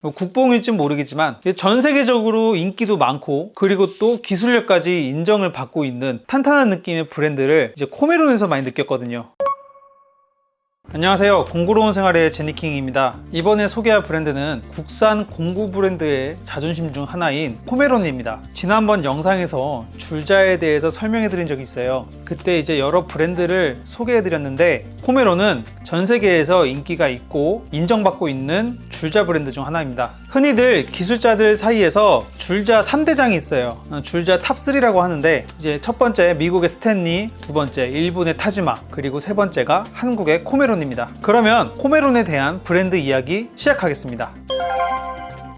국뽕일진 모르겠지만 전 세계적으로 인기도 많고 그리고 또 기술력까지 인정을 받고 있는 탄탄한 느낌의 브랜드를 이제 코메론에서 많이 느꼈거든요. 안녕하세요, 공부로운 생활의 제니킹입니다. 이번에 소개할 브랜드는 국산 공구 브랜드의 자존심 중 하나인 코메론입니다. 지난번 영상에서 줄자에 대해서 설명해 드린 적이 있어요. 그때 이제 여러 브랜드를 소개해 드렸는데 코메론은 전 세계에서 인기가 있고 인정받고 있는 줄자 브랜드 중 하나입니다. 흔히들 기술자들 사이에서 줄자 3대장이 있어요. 줄자 탑3라고 하는데 이제 첫 번째 미국의 스탠리, 두 번째 일본의 타지마, 그리고 세 번째가 한국의 코메론입니다. 그러면 코메론에 대한 브랜드 이야기 시작하겠습니다.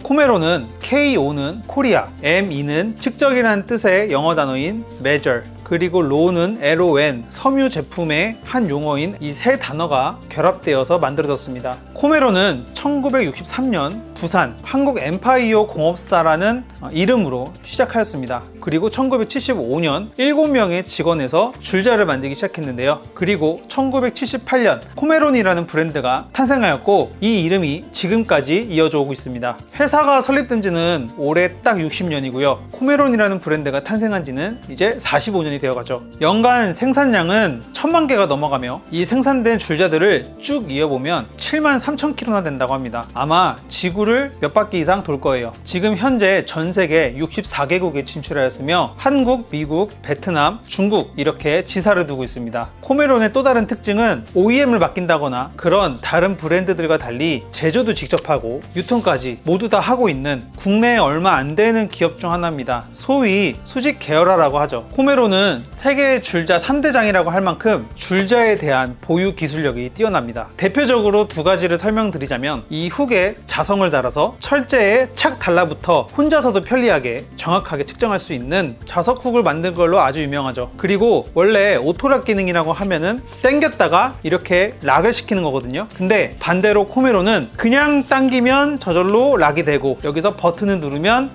코메론은 KO는 코리아, ME는 측정이라는 뜻의 영어 단어인 measure, 그리고 로는 LON, 섬유 제품의 한 용어인 이 세 단어가 결합되어서 만들어졌습니다. 코메론은 1963년 부산 한국 엠파이어 공업사라는 이름으로 시작하였습니다. 그리고 1975년 7명의 직원에서 줄자를 만들기 시작했는데요. 그리고 1978년 코메론이라는 브랜드가 탄생하였고 이 이름이 지금까지 이어져 오고 있습니다. 회사가 설립된 지는 올해 딱 60년이고요. 코메론이라는 브랜드가 탄생한 지는 이제 45년이 되어가죠. 연간 생산량은 1000만 개가 넘어가며 이 생산된 줄자들을 쭉 이어보면 7만 3천 킬로나 된다고 합니다. 아마 지구를 몇 바퀴 이상 돌 거예요. 지금 현재 전 세계 64개국에 진출하였으며 한국, 미국, 베트남, 중국 이렇게 지사를 두고 있습니다. 코메론의 또 다른 특징은 OEM을 맡긴다거나 그런 다른 브랜드들과 달리 제조도 직접 하고 유통까지 모두 다 하고 있는 국내에 얼마 안 되는 기업 중 하나입니다. 소위 수직 계열화라고 하죠. 코메론은 세계 줄자 3대장이라고 할 만큼 줄자에 대한 보유 기술력이 뛰어납니다. 대표적으로 두 가지를 설명드리자면 이 훅에 자성을 달아서 철제에 착 달라붙어 혼자서도 편리하게 정확하게 측정할 수 있는 자석 훅을 만든 걸로 아주 유명하죠. 그리고 원래 오토락 기능이라고 하면은 당겼다가 이렇게 락을 시키는 거거든요. 근데 반대로 코메론은 그냥 당기면 저절로 락이 되고 여기서 버튼을 누르면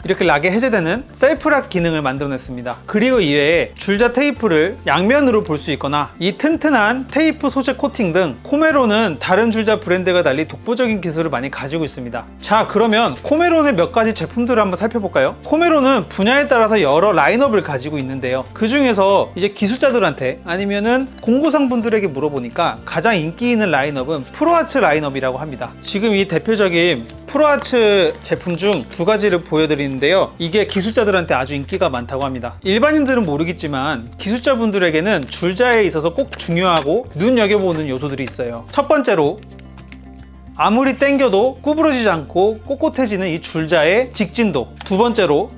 이렇게 락이 해제되는 셀프락 기능을 만들어냈습니다. 그리고 이외에 줄자 테이프를 양면으로 볼 수 있거나 이 튼튼한 테이프 소재 코팅 등 코메론은 다른 줄자 브랜드가 달리 독보적인 기술을 많이 가지고 있습니다. 자, 그러면 코메론의 몇 가지 제품들을 한번 살펴볼까요? 코메론은 분야에 따라서 여러 라인업을 가지고 있는데요. 그 중에서 이제 기술자들한테 아니면은 공구상 분들에게 물어보니까 가장 인기 있는 라인업은 프로아츠 라인업이라고 합니다. 지금 이 대표적인 프로아츠 제품 중 두 가지를 보여드리는데요. 이게 기술자들한테 아주 인기가 많다고 합니다. 일반인들은 모르겠지만 기술자분들에게는 줄자에 있어서 꼭 중요하고 눈여겨보는 요소들이 있어요. 첫 번째로 아무리 당겨도 구부러지지 않고 꼿꼿해지는 이 줄자의 직진도, 두 번째로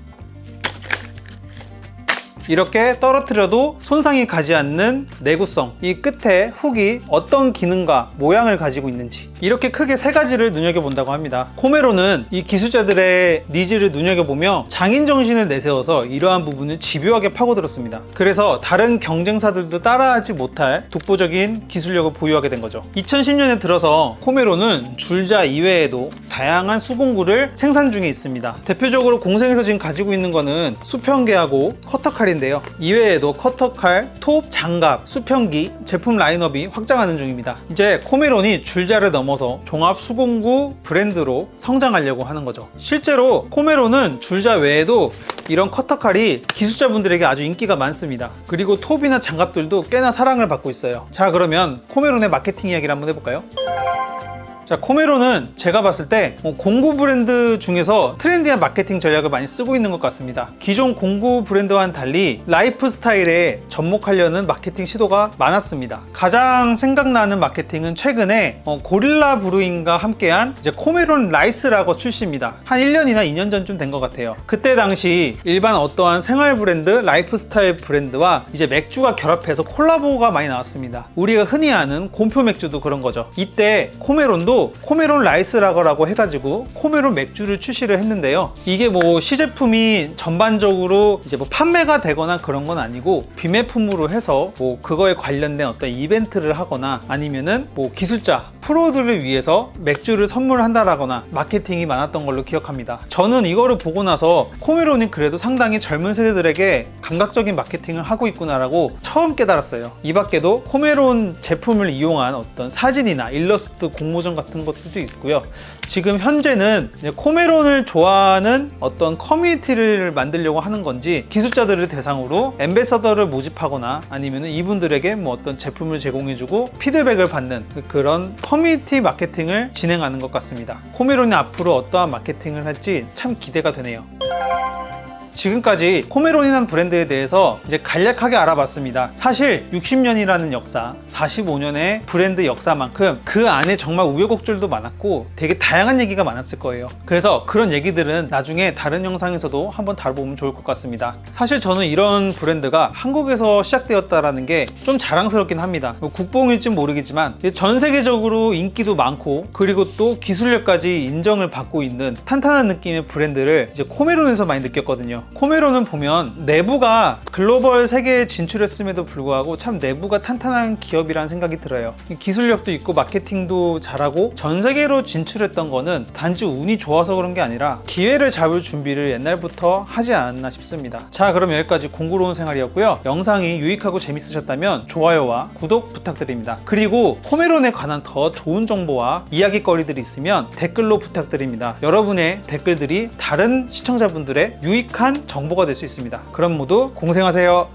이렇게 떨어뜨려도 손상이 가지 않는 내구성, 이 끝에 훅이 어떤 기능과 모양을 가지고 있는지 이렇게 크게 세 가지를 눈여겨본다고 합니다. 코메론은 이 기술자들의 니즈를 눈여겨보며 장인정신을 내세워서 이러한 부분을 집요하게 파고들었습니다. 그래서 다른 경쟁사들도 따라하지 못할 독보적인 기술력을 보유하게 된 거죠. 2010년에 들어서 코메론은 줄자 이외에도 다양한 수공구를 생산 중에 있습니다. 대표적으로 공생에서 지금 가지고 있는 거는 수평기하고 커터칼이 인데요. 이외에도 커터칼, 톱, 장갑, 수평기 제품 라인업이 확장하는 중입니다. 이제 코메론이 줄자를 넘어서 종합 수공구 브랜드로 성장하려고 하는 거죠. 실제로 코메론은 줄자 외에도 이런 커터칼이 기술자분들에게 아주 인기가 많습니다. 그리고 톱이나 장갑들도 꽤나 사랑을 받고 있어요. 자, 그러면 코메론의 마케팅 이야기를 한번 해볼까요? 자, 코메론은 제가 봤을 때 공구 브랜드 중에서 트렌디한 마케팅 전략을 많이 쓰고 있는 것 같습니다. 기존 공구 브랜드와는 달리 라이프 스타일에 접목하려는 마케팅 시도가 많았습니다. 가장 생각나는 마케팅은 최근에 고릴라 브루잉과 함께한 이제 코메론 라이스라고 출시입니다. 한 1년이나 2년 전쯤 된 것 같아요. 그때 당시 일반 어떠한 생활 브랜드, 라이프 스타일 브랜드와 이제 맥주가 결합해서 콜라보가 많이 나왔습니다. 우리가 흔히 아는 곰표 맥주도 그런 거죠. 이때 코메론도 코메론 라이스라고 해가지고 코메론 맥주를 출시를 했는데요. 이게 뭐 시제품이 전반적으로 이제 뭐 판매가 되거나 그런 건 아니고 비매품으로 해서 뭐 그거에 관련된 어떤 이벤트를 하거나 아니면은 뭐 기술자 프로들을 위해서 맥주를 선물한다라거나 마케팅이 많았던 걸로 기억합니다. 저는 이거를 보고 나서 코메론이 그래도 상당히 젊은 세대들에게 감각적인 마케팅을 하고 있구나라고 처음 깨달았어요. 이 밖에도 코메론 제품을 이용한 어떤 사진이나 일러스트 공모전 같은 같은 것들도 있고요. 지금 현재는 이제 코메론을 좋아하는 어떤 커뮤니티를 만들려고 하는 건지 기술자들을 대상으로 앰베서더를 모집하거나 아니면 이분들에게 뭐 어떤 제품을 제공해주고 피드백을 받는 그런 커뮤니티 마케팅을 진행하는 것 같습니다. 코메론이 앞으로 어떠한 마케팅을 할지 참 기대가 되네요. 지금까지 코메론이라는 브랜드에 대해서 이제 간략하게 알아봤습니다. 사실 60년이라는 역사, 45년의 브랜드 역사만큼 그 안에 정말 우여곡절도 많았고 되게 다양한 얘기가 많았을 거예요. 그래서 그런 얘기들은 나중에 다른 영상에서도 한번 다뤄보면 좋을 것 같습니다. 사실 저는 이런 브랜드가 한국에서 시작되었다라는 게 좀 자랑스럽긴 합니다. 국뽕일진 모르겠지만 전 세계적으로 인기도 많고 그리고 또 기술력까지 인정을 받고 있는 탄탄한 느낌의 브랜드를 이제 코메론에서 많이 느꼈거든요. 코메론은 보면 내부가 글로벌 세계에 진출했음에도 불구하고 참 내부가 탄탄한 기업이라는 생각이 들어요. 기술력도 있고 마케팅도 잘하고 전 세계로 진출했던 거는 단지 운이 좋아서 그런 게 아니라 기회를 잡을 준비를 옛날부터 하지 않았나 싶습니다. 자, 그럼 여기까지 공부로운 생활이었고요. 영상이 유익하고 재밌으셨다면 좋아요와 구독 부탁드립니다. 그리고 코메론에 관한 더 좋은 정보와 이야기거리들이 있으면 댓글로 부탁드립니다. 여러분의 댓글들이 다른 시청자분들의 유익한 정보가 될 수 있습니다. 그럼 모두 공생하세요.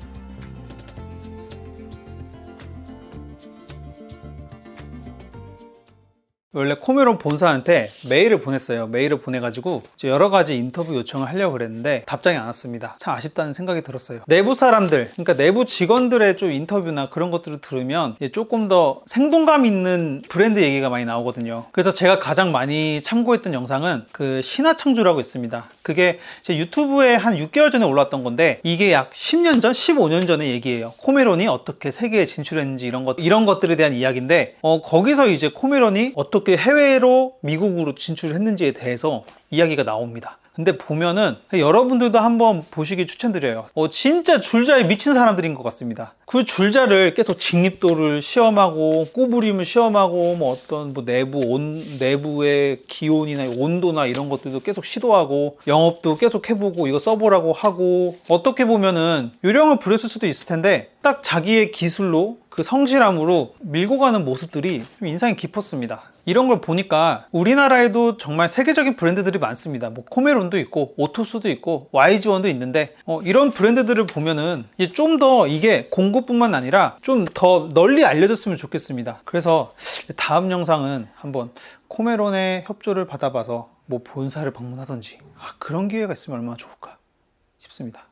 원래 코메론 본사한테 메일을 보냈어요. 메일을 보내가지고 여러 가지 인터뷰 요청을 하려고 그랬는데 답장이 안 왔습니다. 참 아쉽다는 생각이 들었어요. 내부 사람들, 그러니까 내부 직원들의 좀 인터뷰나 그런 것들을 들으면 조금 더 생동감 있는 브랜드 얘기가 많이 나오거든요. 그래서 제가 가장 많이 참고했던 영상은 그 신화창조라고 있습니다. 그게 제 유튜브에 한 6개월 전에 올라왔던 건데 이게 약 10년 전, 15년 전의 얘기예요. 코메론이 어떻게 세계에 진출했는지 이런 것들에 대한 이야기인데 거기서 이제 코메론이 어떻게 해외로 미국으로 진출했는지에 대해서 이야기가 나옵니다. 근데 보면은 여러분들도 한번 보시길 추천드려요. 진짜 줄자에 미친 사람들인 것 같습니다. 그 줄자를 계속 직립도를 시험하고 구부림을 시험하고 뭐 어떤 뭐 내부의 기온이나 온도나 이런 것들도 계속 시도하고 영업도 계속 해보고 이거 써보라고 하고 어떻게 보면은 요령을 부렸을 수도 있을 텐데 딱 자기의 기술로 그 성실함으로 밀고 가는 모습들이 좀 인상이 깊었습니다. 이런 걸 보니까 우리나라에도 정말 세계적인 브랜드들이 많습니다. 뭐 코메론도 있고 오토스도 있고 YG1도 있는데 이런 브랜드들을 보면은 좀 더 이게 공구뿐만 아니라 좀 더 널리 알려졌으면 좋겠습니다. 그래서 다음 영상은 한번 코메론의 협조를 받아봐서 뭐 본사를 방문하든지 그런 기회가 있으면 얼마나 좋을까 싶습니다.